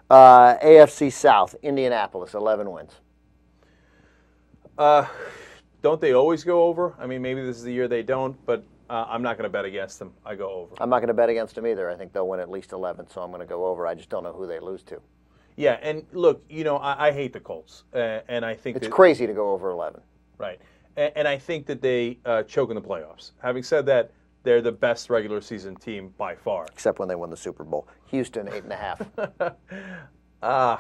AFC South, Indianapolis, 11 wins. Don't they always go over? I mean, maybe this is the year they don't, but I'm not going to bet against them. I go over. I'm not going to bet against them either. I think they'll win at least 11, so I'm going to go over. I just don't know who they lose to. Yeah, and look, you know, I hate the Colts, and I think it's crazy to go over 11. Right, and I think that they choke in the playoffs. Having said that, they're the best regular season team by far. Except when they win the Super Bowl. Houston, 8.5.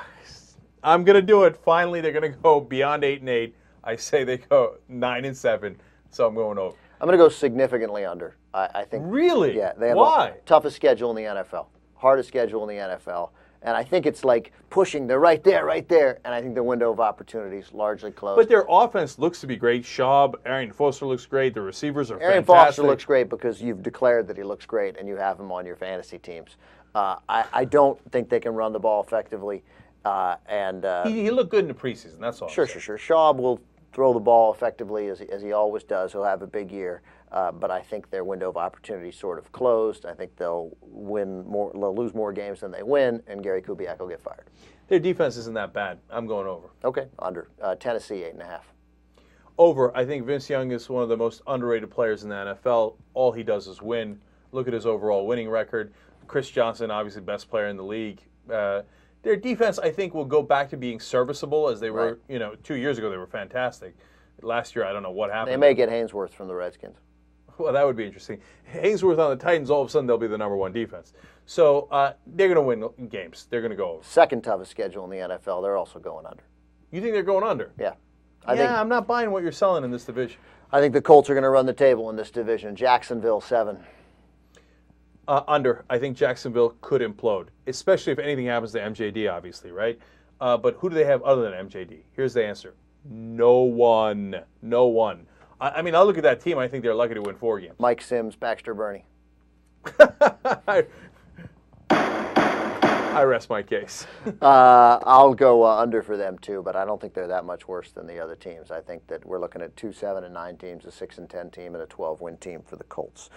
I'm going to do it. Finally, they're going to go beyond 8-8. I say they go 9-7, so I'm going over. I'm going to go significantly under. I think. Really? Yeah. They have Why? The toughest schedule in the NFL. Hardest schedule in the NFL. And I think it's like pushing. They're right there, right there. And I think the window of opportunity is largely closed. But their offense looks to be great. Schaub, Arian Foster looks great. The receivers are Arian fantastic. Foster looks great because you've declared that he looks great and you have him on your fantasy teams. I don't think they can run the ball effectively. He looked good in the preseason, that's all. Sure. Schaub will throw the ball effectively as he always does. He'll have a big year. But I think their window of opportunity is sort of closed. I think they'll lose more games than they win, and Gary Kubiak will get fired. Their defense isn't that bad. I'm going over. Okay, under. Tennessee, 8.5. Over. I think Vince Young is one of the most underrated players in the NFL. All he does is win. Look at his overall winning record. Chris Johnson, obviously best player in the league. Their defense, I think, will go back to being serviceable as they were, you know, 2 years ago they were fantastic. Last year, I don't know what happened. They may get Haynesworth from the Redskins. Well, that would be interesting. Haynesworth on the Titans, all of a sudden, they'll be the #1 defense. So they're going to win games. They're going to go over. Second toughest schedule in the NFL. They're also going under. You think they're going under? Yeah. I'm not buying what you're selling in this division. I think the Colts are going to run the table in this division. Jacksonville, 7. Under. I think Jacksonville could implode, especially if anything happens to MJD, obviously, right? But who do they have other than MJD? Here's the answer. No one. No one. I mean, I'll look at that team. I think they're lucky to win 4 games. Mike Sims, Baxter Burney. I rest my case. I'll go under for them too, but I don't think they're that much worse than the other teams. I think that we're looking at 2 7-9 teams, a 6-10 team, and a 12-win team for the Colts.